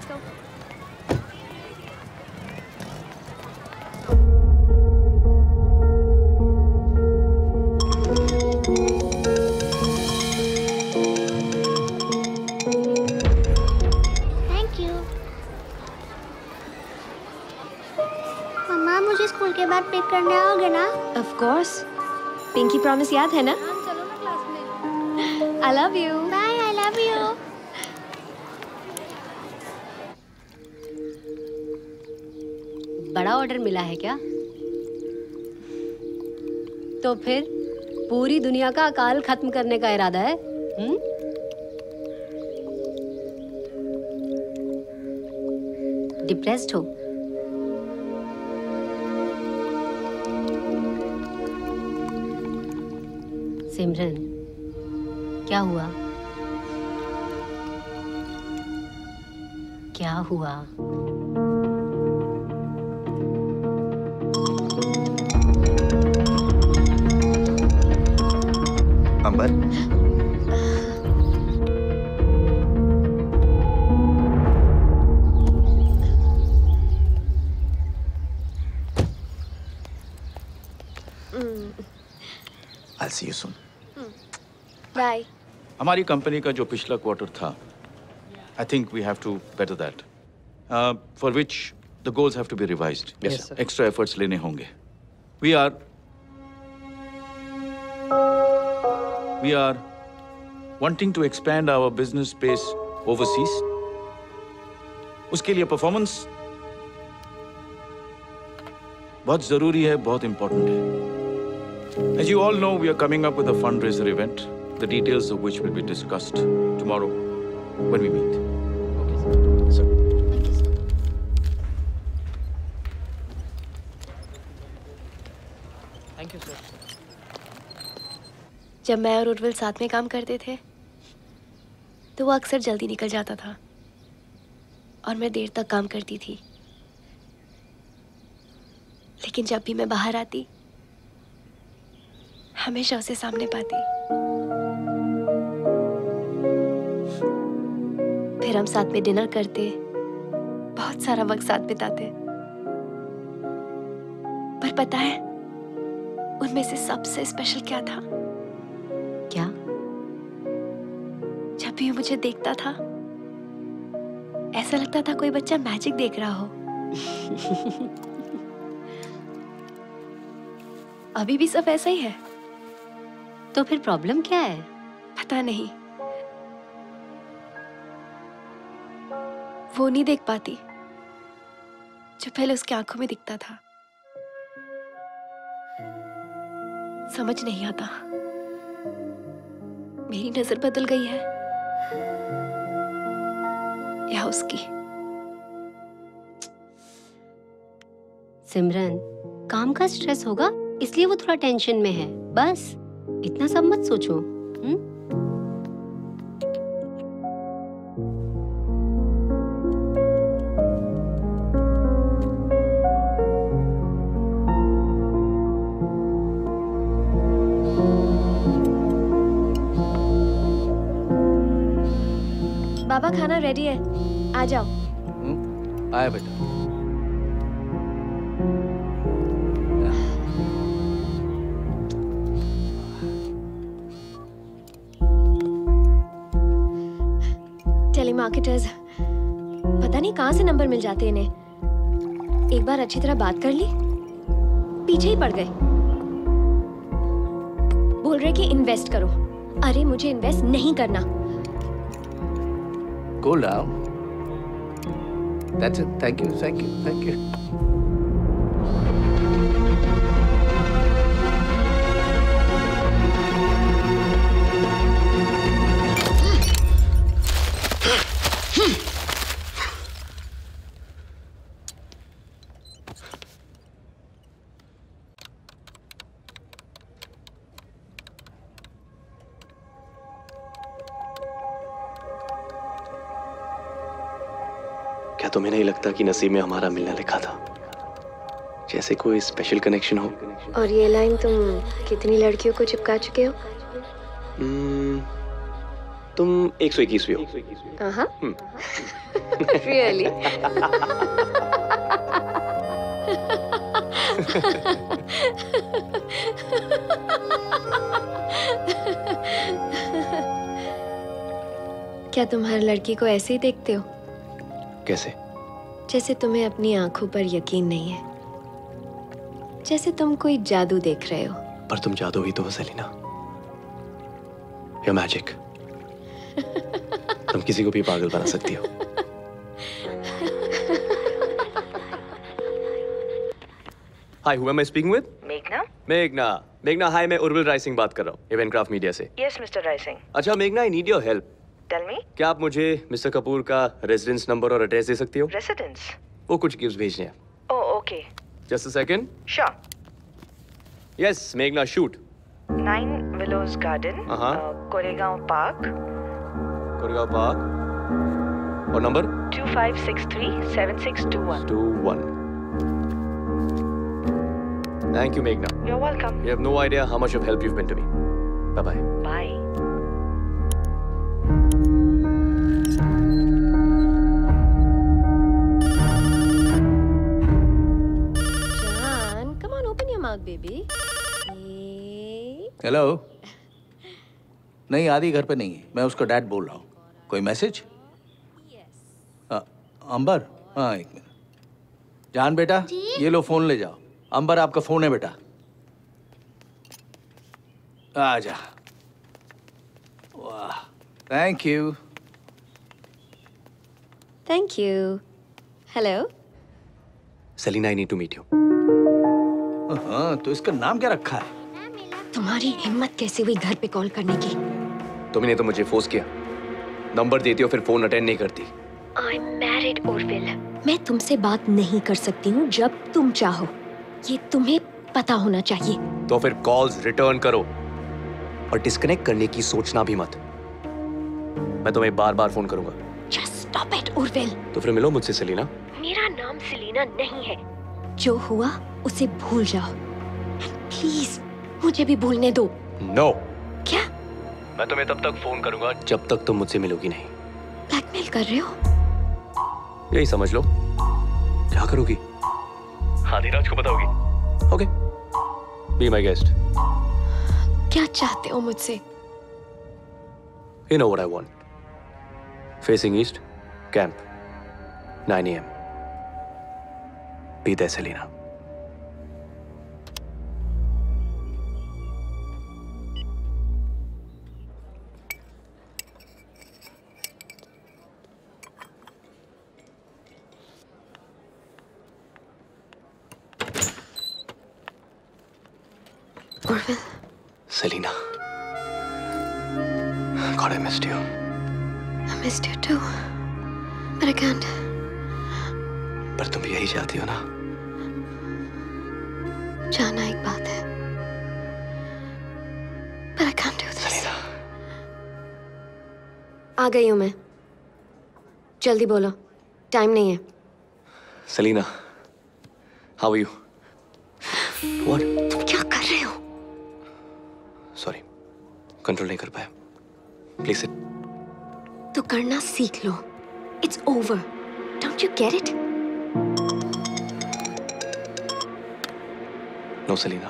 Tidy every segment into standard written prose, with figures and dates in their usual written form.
Let's go. Thank you. मम्मा मुझे school के बाद पिक करने आओगे ना? Of course. पिंकी प्रॉमिस याद है ना? चलो ना क्लास में। I love you. Bye, I love you. बड़ा ऑर्डर मिला है क्या? तो फिर पूरी दुनिया का अकाल खत्म करने का इरादा है? डिप्रेस्ड हो? सिमरन, क्या हुआ? क्या हुआ? अंबर, I'll see you soon. Bye. हमारी कंपनी का जो पिछला क्वार्टर था, I think we have to better that. For which the goals have to be revised. Yes, sir. Extra efforts लेने होंगे. We are wanting to expand our business space overseas. उसके लिए performance बहुत जरूरी है, बहुत important है. As you all know, we are coming up with a fundraiser event, the details of which will be discussed tomorrow when we meet. Okay, sir. Thank you, sir. Thank you, sir. जब मैं और उर्विल साथ में काम करते थे तो वो अक्सर जल्दी निकल जाता था और मैं देर तक काम करती थी, लेकिन जब भी मैं बाहर आती हमेशा उसे सामने पाती। फिर हम साथ में डिनर करते, बहुत सारा वक्त साथ बिताते। पर पता है उनमें से सबसे स्पेशल क्या था? क्या? जब भी वो मुझे देखता था ऐसा लगता था कोई बच्चा मैजिक देख रहा हो। अभी भी सब ऐसा ही है। तो फिर प्रॉब्लम क्या है? पता नहीं, वो नहीं देख पाती जो पहले उसकी आंखों में दिखता था। समझ नहीं आता मेरी नजर बदल गई है या उसकी। सिमरन, काम का स्ट्रेस होगा इसलिए वो थोड़ा टेंशन में है, बस इतना सब मत सोचो। बाबा खाना रेडी है, आ जाओ। आया बेटा। टेलीमार्केटर्स पता नहीं कहां से नंबर मिल जाते इन्हें। एक बार अच्छी तरह बात कर ली, पीछे ही पड़ गए। बोल रहे कि इन्वेस्ट करो। अरे मुझे इन्वेस्ट नहीं करना। Cool down. That's it. Thank you. Thank you. Thank you. क्या तुम्हें नहीं लगता कि नसीब में हमारा मिलना लिखा था? जैसे कोई स्पेशल कनेक्शन हो। और ये लाइन तुम कितनी लड़कियों को चिपका चुके हो? तुम 121वीं हो। हाँ। Really? क्या तुम हर लड़की को ऐसे ही देखते हो? कैसे? जैसे तुम्हें अपनी आंखों पर यकीन नहीं है, जैसे तुम कोई जादू देख रहे हो। पर तुम जादू ही तो हो सेलिना। You're magic. तुम किसी को भी पागल बना सकती हो। Hi, who am I speaking with? मेघना? मेघना, हाय, मैं उर्विल राय सिंह बात कर रहा हूँ, इवेंट क्राफ्ट मीडिया से। Yes, Mr. Rai Singh. अच्छा मेघना, I need your help. Tell me. क्या आप मुझे मिस्टर कपूर का रेजिडेंस नंबर और एड्रेस दे सकती हो? Residence. वो कुछ गिफ्ट भेजने हैं। Oh, okay. Just a second. Sure. Yes मेघना, shoot. 9 Willows Garden. Koregaon Park. Koregaon Park. और number 2563-7621. 21। Thank you, Meghna. You're welcome. You have no idea how much of help you've been to me. Bye-bye. Bye. John, come on, open your mouth, baby. Hello. नहीं, आदि घर पे नहीं है, मैं उसका dad बोल रहा हूँ। कोई मैसेज? अंबर, हाँ एक मिनट। जान बेटा, ये लो फोन ले जाओ। अंबर आपका फोन है बेटा। आजा। वाह, thank you. Thank you. Hello. Selina, I need to meet you. हाँ, तो इसका नाम क्या रखा है? तुम्हारी हिम्मत कैसे हुई घर पे कॉल करने की? तुमने तो मुझे फोर्स किया। नंबर देती हो फिर फोन अटेंड नहीं करती। I'm married, Urvil. मैं तुमसे बात नहीं कर सकती हूँ जब तुम चाहो। ये तुम्हें पता होना चाहिए। तो फिर कॉल्स रिटर्न करो और डिस्कनेक्ट करने की सोचना भी मत। मैं तुम्हें बार-बार फोन करूंगा। Just stop it, Urvil. तो फिर मिलो मुझसे सेलिना। मेरा नाम सेलिना नहीं है। जो हुआ उसे भूल जाओ। प्लीज मुझे भी भूलने दो। नो। क्या? मैं तुम्हें तब तक फोन करूंगा जब तक तुम मुझसे मिलोगी नहीं। ब्लैकमेल कर रहे हो? यही समझ लो। क्या करोगी? आदिराज को बताओगी? ओके। Be my guest. क्या चाहते हो मुझसे? You know what I want. Facing east, camp. 9 a.m. Be there, Selina. Urvil. Selina. God, I missed you. I missed you too. But I can't. पर तुम भी यही चाहती हो ना? जाना एक बात है। But I can't do this. Selina. आ गई हूँ मैं। जल्दी बोलो। टाइम नहीं है। Selina. How are you? What? तुम क्या कर रहे हो? Sorry. कंट्रोल नहीं कर पाया। Please sit. तो करना सीख लो। It's over. Don't you get it? No, Selina.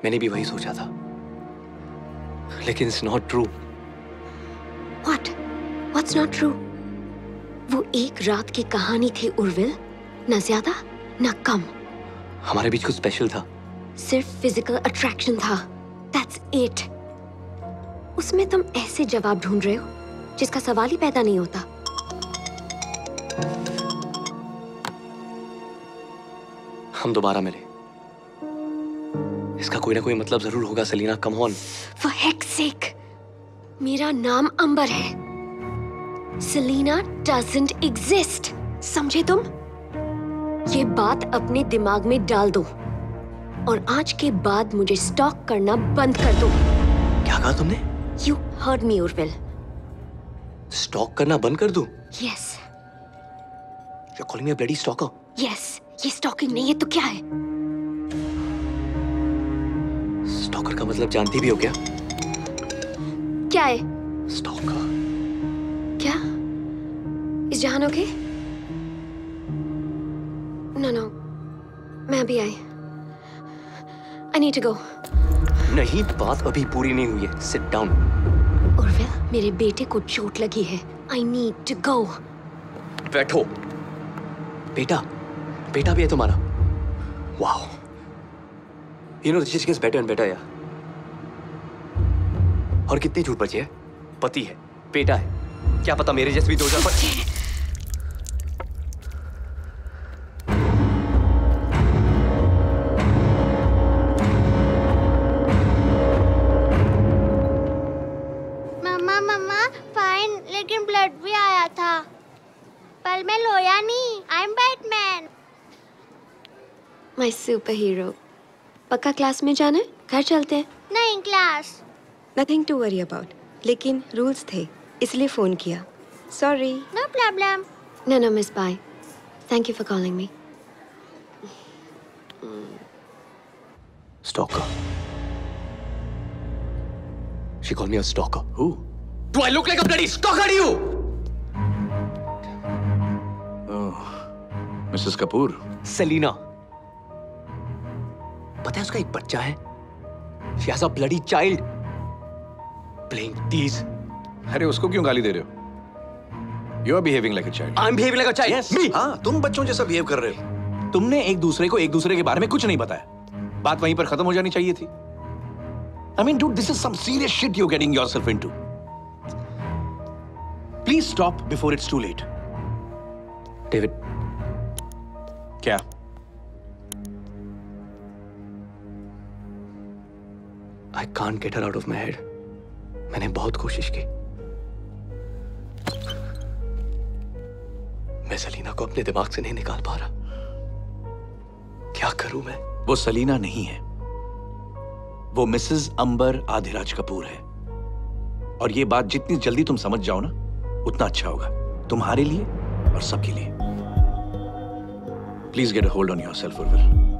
मैंने भी वही सोचा था। लेकिन it's not true. What? What's not true? वो एक रात की कहानी थी उर्विल, न ज्यादा न कम। हमारे बीच कुछ स्पेशल था। सिर्फ फिजिकल अट्रैक्शन था। That's it. उसमें तुम ऐसे जवाब ढूंढ रहे हो जिसका सवाल ही पैदा नहीं होता। हम दोबारा मिले। इसका कोई ना कोई मतलब जरूर होगा Selina, come on. For heck's sake, मेरा नाम अंबर है। Selina doesn't exist. समझे तुम? ये बात अपने दिमाग में डाल दो और आज के बाद मुझे स्टॉक करना बंद कर दो। क्या कहा तुमने? You heard me, Urvil. Stock करना बंद कर दूं? Yes, You're calling me a bloody stalker? yes. ये स्टॉकिंग नहीं है तो क्या है? स्टॉकर का मतलब जानती भी हो क्या? क्या है? स्टॉकर। क्या? इस जहान ओके? नो, मैं अभी आई। I need to go. नहीं, बात अभी पूरी नहीं हुई है। Sit down. उर्विल, मेरे बेटे को चोट लगी है। I need to go. बैठो। बेटा भी है तुम्हारा। Wow. You know, this gets better and better, यार। और कितने झूठ बचे हैं? पति है, बेटा है, क्या पता मेरे जैसे भी 2000 मम्मा फाइन, लेकिन ब्लड भी आया था। पर मैं लोया नहीं। I am Batman. My superhero. पक्का क्लास में जाना है? घर चलते हैं। नहीं, class. Nothing to worry about, लेकिन रूल्स थे इसलिए फोन किया। Sorry. No problem. No, Miss Bai. Thank you for calling me. Stalker. She called me a stalker. Who? Do I look like a bloody stalker to you? Oh, Mrs. Kapoor. Selena. पता है उसका एक बच्चा है? She has a bloody child. Playing these. अरे उसको क्यों गाली दे रहे हो? You are behaving like a child. I'm behaving like a child. Yes. Me. हाँ, तुम बच्चों जैसा बिहेव कर रहे हो। तुमने एक दूसरे को एक दूसरे के बारे में कुछ नहीं बताया। बात वहीं पर खत्म हो जानी चाहिए थी। I mean, dude, this is some serious shit you're getting yourself into. Please stop before it's too late. David. क्या? I can't get her out of my head. मैंने बहुत कोशिश की। मैं सलीना को अपने दिमाग से नहीं निकाल पा रहा। क्या करूं मैं? वो सलीना नहीं है, वो मिसेस अंबर आधिराज कपूर है। और ये बात जितनी जल्दी तुम समझ जाओ ना, उतना अच्छा होगा तुम्हारे लिए और सबके लिए। Please get a hold on yourself, Urvil.